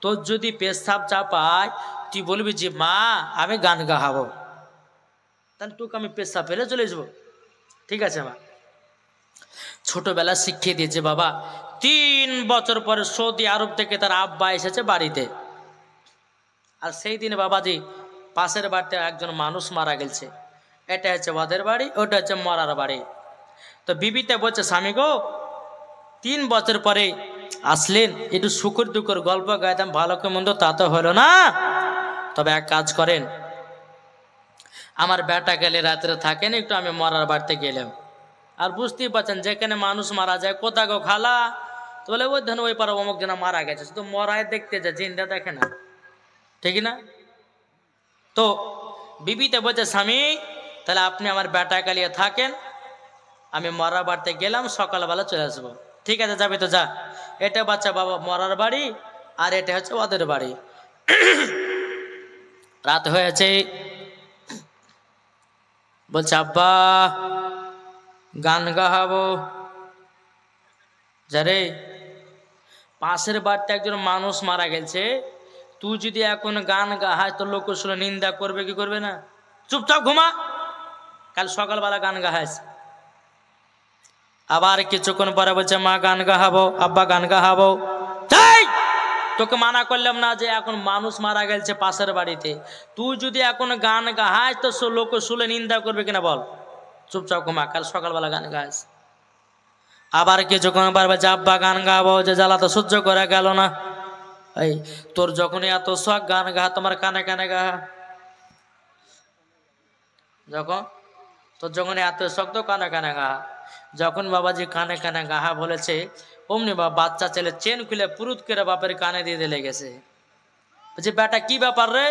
তোর যদি পেশাব চাপায় তুই বলবি যে মা আমি গান গাহাবো, তাহলে তোকে আমি পেশাব ফেলে চলে যাবো, ঠিক আছে মা? ছোটবেলা শিখিয়ে দিয়েছে বাবা। 3 বছর পরে সৌদি আরব থেকে তার আব্বা এসেছে বাড়িতে, আর সেই দিনে বাবাজি পাশের বাড়িতে একজন মানুষ মারা গেছে। এটা হচ্ছে ওদের বাড়ি, ওটা হচ্ছে মরার বাড়ি। তো বিবিতে বলছে স্বামী গো 3 বছর পরে আসলেন, একটু শুকুর দুকুর গল্প গাইতাম, ভালো কে মন্দ তা তো হলো না, তবে এক কাজ করেন আমার বেটা গেলে রাত্রে থাকেন, একটু আমি মরার বাড়িতে গেলাম। আর বুঝতেই পারছেন যেখানে মানুষ মারা যায় কোথা গো খালা, তো বলে ওই ধরনের ওই পাড়া অমুক জন মারা গেছে, শুধু মরায় দেখতে যায়, জিন্দা দেখে না, ঠিক না? তো বিবিতে বলছে স্বামী তাহলে আপনি আমার বেটা কালিয়ে থাকেন, আমি মরার বাড়িতে গেলাম, সকালবেলা চলে আসবো। ঠিক আছে যাবে তো যা। এটা বাচ্চা বাবা মরার বাড়ি, আর এটা হচ্ছে ওদের বাড়ি। রাত হয়েছে, বলছে আব্বা গান গাহাবো। যারে পাশের বাড়িতে একজন মানুষ মারা গেছে, তুই যদি এখন গান গাহায় তো লোক শুনে নিন্দা করবে কি করবে না? চুপচাপ ঘুমা, কাল সকালবেলা গান গাহাইস। আবার কিছুক্ষণ পরে বলছে মা গান গাহাবো, আব্বা গান গাহাবো। তাই তোকে মানা করলাম না যে এখন মানুষ মারা গেছে পাশের বাড়িতে, তুই যদি এখন গান গাহাইস তো লোক শুনে নিন্দা করবে কিনা বল? চুপচাপ ঘুমা, কাল সকালবেলা গান গাইস। আবার কিছুক্ষণ পর বলছে আব্বা গান গাবো, যে জ্বালা তো সহ্য করা গেল না। এই তোর যখন এত শখ গান গাহা, তোমার কানে কানে গাহা। যখন তোর যখন এত শখ তো কানে কানে গাহা। যখন বাবাজি কানে কানে গাহা বলেছে, অমনি বাচ্চা ছেলে চেন খুলে পুরুত করে বাপের কানে দিয়ে দিলে গেছে। বলছে বেটা কি ব্যাপার রে,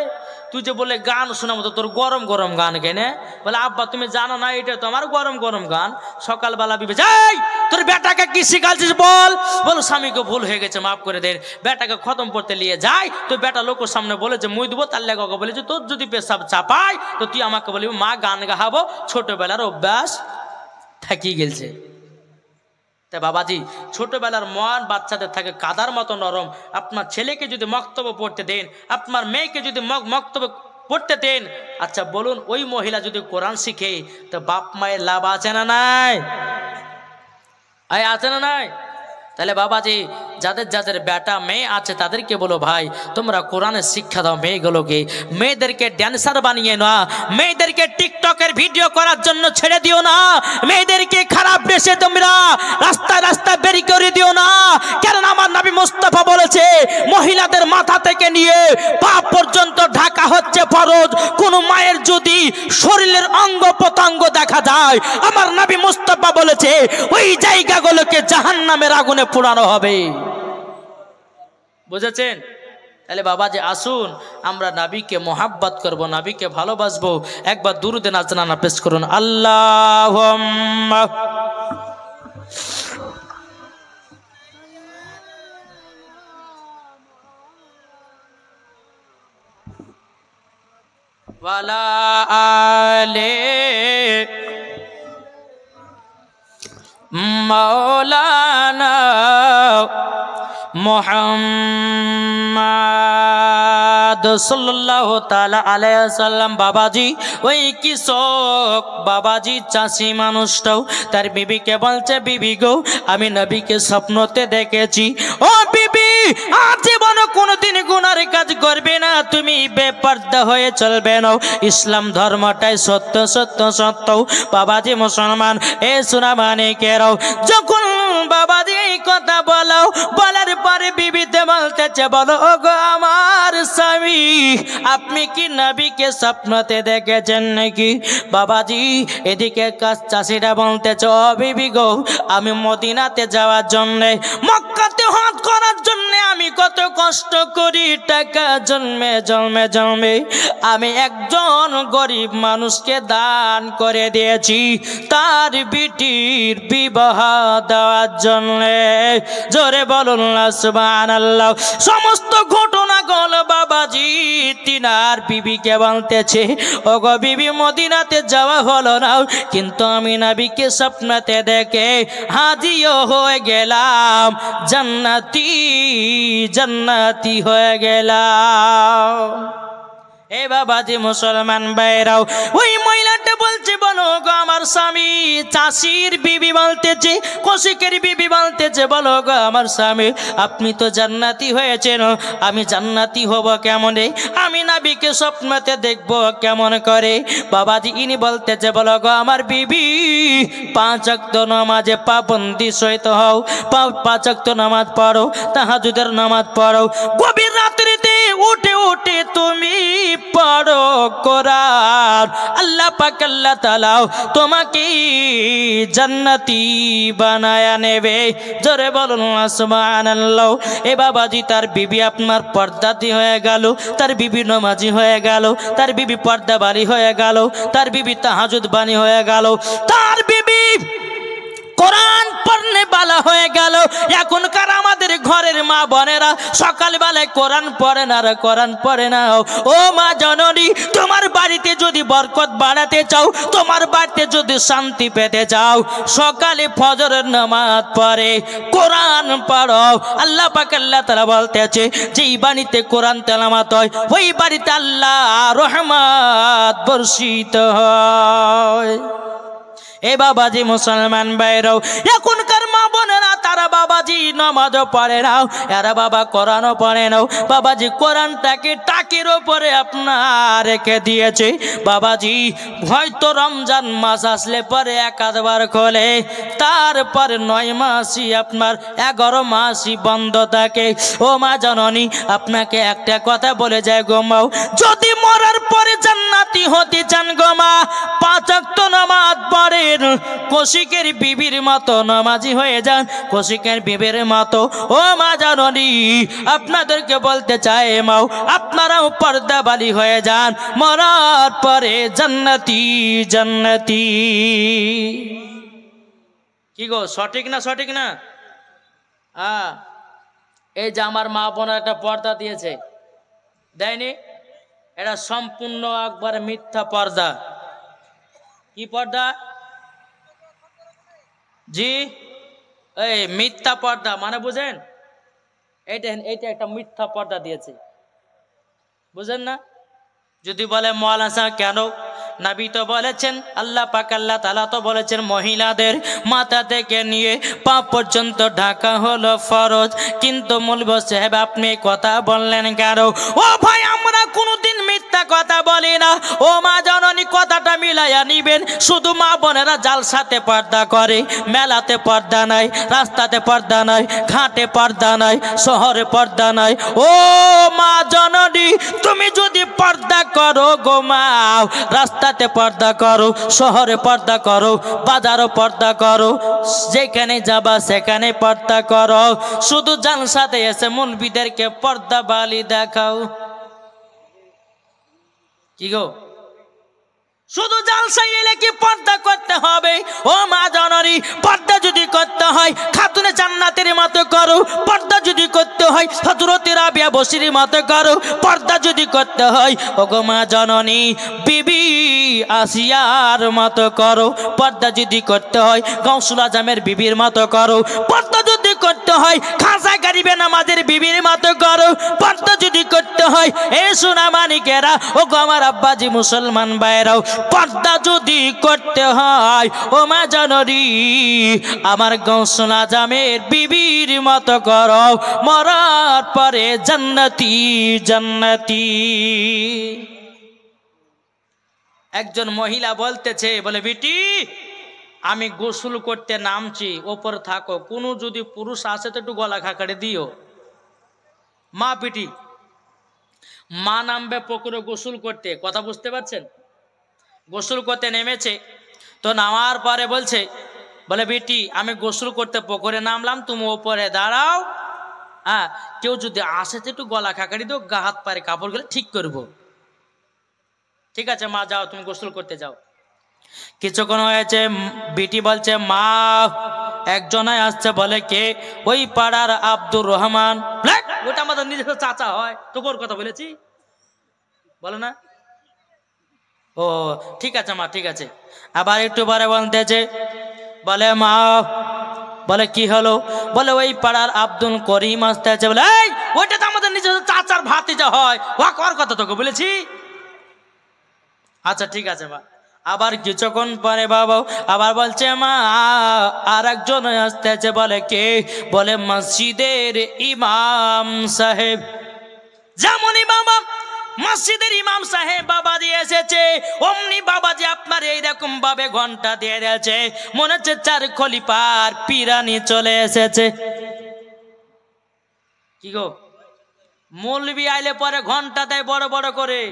তুই যে বলে গান শোনাবো তো তোর গরম গরম গান কেনে? বলে আব্বা তুমি জানো না এটা তো আমার গরম গরম গান। সকালবেলা বিবে যাই তোর বেটাকে কি শিখালছিস বল? বলো স্বামীকে ভুল হয়ে গেছে মাফ করে দে, বেটাকে খতম করতে নিয়ে যাই তো বেটা লোকের সামনে বলেছে মুই দেবো, তার লেগে বলেছে তোর যদি পেশাব চাপাই তো তুই আমাকে বলবি মা গান গাহাবো। ছোটবেলার অভ্যাস থাকি গেছে। তাই বাবাজি ছোটবেলার মন বাচ্চাদের থাকে কাদার মতো নরম। আপনার ছেলেকে যদি মক্তব্য পড়তে দেন, আপনার মেয়েকে যদি মক্তব্য পড়তে দেন, আচ্ছা বলুন ওই মহিলা যদি কোরআন শিখে তো বাপ মায়ের লাভ আছে না নাই? আছে না নাই? তাহলে বাবাজি যাদের যাদের বেটা মেয়ে আছে তাদেরকে বলো ভাই তোমরা কোরআনের শিক্ষা দাও মেয়েগুলোকে। মেয়েদেরকে ড্যান্সার বানিয়ে না, মেয়েদেরকে টিকটকের ভিডিও করার জন্য ছেড়ে দিও না, মেয়েদেরকে খারাপ বেশে তোমরা রাস্তায় রাস্তায় বেরি করে দিও না। কারণ আমার নবী মুস্তাফা বলেছে মহিলাদের মাথা থেকে নিয়ে পা পর্যন্ত ঢাকা হচ্ছে ফরজ। কোন মায়ের যদি শরীরের অঙ্গ প্রত্যঙ্গ দেখা যায়, আমার নবী মুস্তাফা বলেছে ওই জায়গাগুলোকে জাহান্নামের আগুনে পোড়ানো হবে। বুঝেছেন? তাহলে বাবাজি আসুন আমরা নবীকে মোহাব্বত করব, নবীকে ভালোবাসবো। একবার দুরুদে নাজরানা পেশ করুন। আল্লাহুম্মা ওয়ালা আলে মাওলানা মুহাম্মদ সাল্লাল্লাহু তাআলা আলাইহি ওয়াসাল্লাম। বাবাজি ওই কৃষক বাবাজি চাষি মানুষটাও তার বিবিকে বলছে, বিবি গো আমি নবীকে স্বপ্নতে দেখেছি। ও বিবি আজীবন কোনোদিন গুনার কাজ করবে না, তুমি বেপরদা হয়ে চলবে না। ইসলাম ধর্মটাই সত্য সত্য সত্য। বাবাজি মুসলমান এ সোনা মানিকেরাও, যখন বাবাজি এই কথা বলো, বলার পরে বিবিতে বলতেছে, বলো ও গো আমার স্বামী আপনি কি নবীকে স্বপ্নতে দেখেছেন নাকি? বাবাজি এদিকে চাষিরা বলতেছে, ও বিবি গো আমি মদিনাতে যাওয়ার জন্যে, মক্কাতে হজ করার জন্যে আমি কত কষ্ট করি, টাকা জন্মে জন্মে জন্মে আমি একজন গরিব মানুষকে দান করে দিয়েছি তার বিটির বিবাহ দেওয়ার জন্যে। জোরে বলুন না সুবহানাল্লাহ। সমস্ত ঘটনা গল বাবাজি তিনার বিবিকে বলতেছে, ও গো বিবি মদিনাতে যাওয়া হলো না, কিন্তু আমি নবীকে স্বপ্নতে দেখে হাজিও হয়ে গেলাম, জান্নাতি জান্নাতি হয়ে গেলাম। এ বাবাজি মুসলমান ভাইরাও, ওই মহিলাটা বলছে, বলো গো আমার স্বামী। চাষির বিবি বলতেছে, কৌশিকের বিবি বলতেছে, বলো গো আমার স্বামী আপনি তো জান্নাতি হয়েছেন, আমি জান্নাতি হব কেমনে? আমি নবীকে স্বপ্নতে দেখব কেমন করে? বাবাজি ইনি বলতেছে, বলো গো আমার বিবি 5 ওয়াক্ত নামাজে পাবন্দি সহিত হও, 5 ওয়াক্ত নামাজ পড়ো, তাহাজ্জুদের নামাজ পড়ো, গভীর রাত্রিতে উঠে উঠে তুমি পড়ো কোরআন। আল্লাহ পাক আল্লাহ তাআলা তোমাকে জান্নাতি বানায়া নেবে। জোরে বলুন সুবহানাল্লাহ। এ বাবাজি তার বিবি আপনার পর্দাতি হয়ে গেল, তার বিবি নামাজি হয়ে গেল, তার বিবি পর্দাবাড়ি হয়ে গেল, তার বিবি তাহাজ্জুদ বাণী হয়ে গেল, তার বিবি কোরআন পড়নে বালা হয়ে গেল। এখনকার আমাদের ঘরের মা বোনেরা সকালবেলায় কোরআন পড়ে না, কোরআন পড়ে না। ও মা জননী, তোমার বাড়িতে যদি বরকত বাড়াতে চাও, তোমার বাড়িতে যদি শান্তি পেতে চাও, সকালে ফজরের নামাজ পড়ে কোরআন পড়ো। আল্লাহ পাক আল্লাহ তাআলা বলতেছে, যেই বাড়িতে কোরআন তেলাওয়াত হয় ওই বাড়িতে আল্লাহ রহমত বর্ষিত হয়। এ বাবাজি মুসলমান ভাইরাও, এখনকার মা বোনেরা তারা বাবাজি নামাজও পড়ে নাও, এরা বাবা কোরআনও পড়ে নাও। বাবাজি কোরআনটাকে টাকের ওপরে আপনার রেখে দিয়েছে। বাবাজি হয়তো রমজান মাস আসলে পরে 1-2 খোলে, তারপরে 9 মাসই আপনার 11 মাসই বন্ধ থাকে। ও মা জননী আপনাকে একটা কথা বলে যায় গো মাও, যদি মরার পরে জান্নাতি হতে চান গো মা, 5 ওয়াক্ত নামাজ পড়ে কৌশিকের বিবির মতো নামাজি হয়ে যান, কৌশিকের বিবির মতো। ও মা জননী আপনাদেরকে বলতে চাই মাও, আপনারাও পর্দাবালি হয়ে যান, মরার পরে জান্নাতি জান্নাতি। কি গো সঠিক না সঠিক না? হ্যাঁ, এই যে আমার মা বোন একটা পর্দা দিয়েছে, দেয়নি? এটা সম্পূর্ণ একবার মিথ্যা পর্দা। কি পর্দা? জি, এই মিথ্যা পর্দা মানে বুঝেন? এইটা একটা মিথ্যা পর্দা দিয়েছে, বুঝেন না? যদি বলে মৌলানা কেন, নবী তো বলেছেন, আল্লাহ পাক আল্লাহ তাআলা তো বলেছেন মহিলাদের মাথা থেকে নিয়ে পা পর্যন্ত ঢাকা হলো ফরজ। কিন্তু মৌলভী সাহেব আপনি কথা বললেন কেন? ও ভাই আমরা আমরা কোনোদিন মিথ্যা কথা বলি না। ও মা জননী, কথাটা মিলাইয়া নিবেন। শুধু মা বোনেরা জালসাতে পর্দা করে, মেলাতে পর্দা নাই, রাস্তাতে পর্দা নাই, ঘাটে পর্দা নাই, শহরে পর্দা নাই। ও মা জননী, তুমি যদি পর্দা করো গো মা, রাস্তাতে পর্দা করো, শহরে পর্দা করো, বাজারও পর্দা করো, যেখানে যাবা সেখানে পর্দা করো। শুধু জালসাতে এসে মুলবিদেরকে পর্দা বালি দেখাও। কি গো, শুধু জালসায় এলে কি পর্দা করতে হবে? ও মা জননী, পর্দা যদি করতে হয় খাতুনে জান্নাতের মতো করো, পর্দা যদি করতে হয় হযরতে রাবিয়া বসরির মতো করো, পর্দা যদি করতে হয় ও গো মা জননী বিবি আসিয়ার মতো করো, পর্দা যদি করতে হয় গাউসুল আজমের বিবির মতো করো, পর্দা যদি করতে হয় খাজা গরিবে নামাজের বিবির মতো করো, পর্দা যদি করতে হয় এ সোনা মানিকেরা ও গো আমার আব্বাজি মুসলমান ভাইরাও, পর্দা যদি করতে হয় ও মা জননী আমার গাউসুল আজমের বিবির মতো করো, মরার পরে জান্নাতি জান্নাতি। একজন মহিলা বলতেছে, বলে বিটি আমি গোসল করতে নামছি, ওপর থাকো, কোনো যদি পুরুষ আসে তো একটু গলা খাকারে দিও। মা বিটি, মা নামবে পুকুরে গোসল করতে, কথা বুঝতে পারছেন? গোসল করতে নেমেছে, তো নামার পরে বলছে, বলে বেটি আমি গোসল করতে পুকুরে নামলাম, তুমি ওপরে দাঁড়াও, হ্যাঁ কেউ যদি আসে তো একটু গলা খাকারি দিও, গা হাত পায়ে কাপড় গুলো ঠিক করবো। ঠিক আছে মা, যাও তুমি গোসল করতে যাও। কিছুক্ষণ হয়েছে, বেটি বলছে মা একজনাই আসছে। বলে কে? ওই পাড়ার আব্দুর রহমান। ওটা আমাদের নিজস্ব চাচা হয়, তোর কথা বলেছি, বলো না? ও ঠিক আছে মা, ঠিক আছে। আবার একটু পরে বলতেছে, বলে মা, বলে কি হলো? বলে ওই পাড়ার আব্দুল করিম আসতে আছে। বলে এই ওইটা তো আমাদের নিজস্ব চাচার ভাতিজা হয়, ওর কথা তোকে বলেছি। আচ্ছা ঠিক আছে মা। আবার কিছুক্ষণ পরে বাবা আবার বলছে মা আর একজন আসতে আছে। বলে কে? বলে মসজিদের ইমাম সাহেব। যেমনই বাবা মসজিদের ইমাম সাহেব বাবাজি এসেছে, অমনি বাবাজি আপনার এইরকম ভাবে ঘন্টা দিয়ে দিয়েছে, মনে হচ্ছে 4 খলিফার পিরানি চলে এসেছে। কি গো, মৌলবি আইলে পরে ঘন্টা দেয় বড় বড় করে।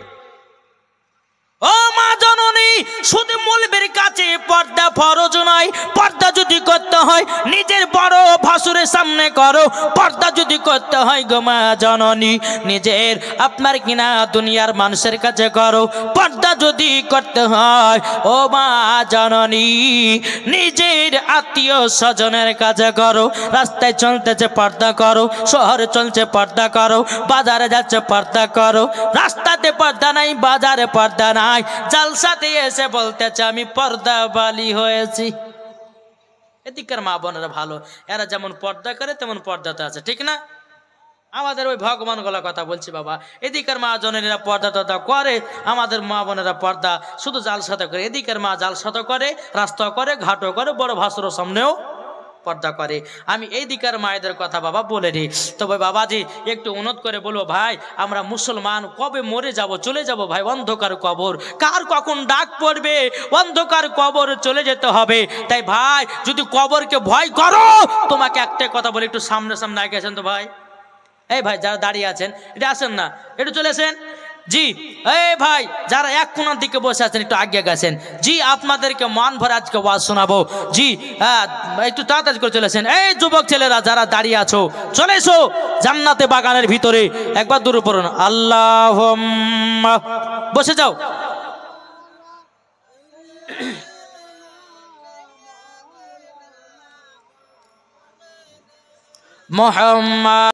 ও মা জননী, শুধু মৌলবীর কাছে পর্দা ফরজ নয়, পর্দা যদি করতে হয় নিজের বড় ভাসুরের সামনে করো, পর্দা যদি করতে হয় গো মা জননী নিজের আপনার কিনা দুনিয়ার মানুষের কাছে করো, পর্দা যদি করতে হয় ও মা জননী নিজের আত্মীয় স্বজনের কাছে করো। রাস্তায় চলতেছে পর্দা করো, শহরে চলছে পর্দা করো, বাজারে যাচ্ছে পর্দা করো। রাস্তাতে পর্দা নাই, বাজারে পর্দা নাই, জালসাতে এসে বলতেছে আমি পর্দা বালি হয়েছি। এদিকের মা বোনেরা ভালো, এরা যেমন পর্দা করে তেমন পর্দাতে আছে, ঠিক না? আমাদের ওই ভগবান গলা কথা বলছি বাবা, এদিকের মা জনেরা পর্দা টর্দা করে, আমাদের মা বোনেরা পর্দা শুধু জালসাতে করে। এদিকের মা জালসাতে করে, রাস্তা করে, ঘাটও করে, বড় ভাসুরের সামনেও পর্দা করে। আমি এই দিকের মায়েদের কথা বাবা বলে দিই। তবে বাবাজি একটু অনুরোধ করে বলবো ভাই, আমরা মুসলমান কবে মরে যাব, চলে যাব ভাই অন্ধকার কবর, কার কখন ডাক পড়বে, অন্ধকার কবর চলে যেতে হবে। তাই ভাই যদি কবরকে ভয় করো, তোমাকে একটা কথা বলে একটু সামনে সামনে আগে আসেন তো ভাই। এই ভাই যারা দাঁড়িয়ে আছেন এটা আসেন না, একটু চলে আসেন। জি এই ভাই যারা এক কোণার দিকে বসে আছেন একটু আগে গেছেন। জি আপনাদেরকে মান ভরে আজকে ওয়াজ শোনাবো। জি হ্যাঁ একটু তাড়াতাড়ি করে চলেছেন। এই যুবক ছেলেরা যারা দাঁড়িয়ে আছো চলে এসো জান্নাতে বাগানের ভিতরে, একবার দূরে পড়ুন আল্লাহুম্মা, বসে যাও। মুহাম্মদ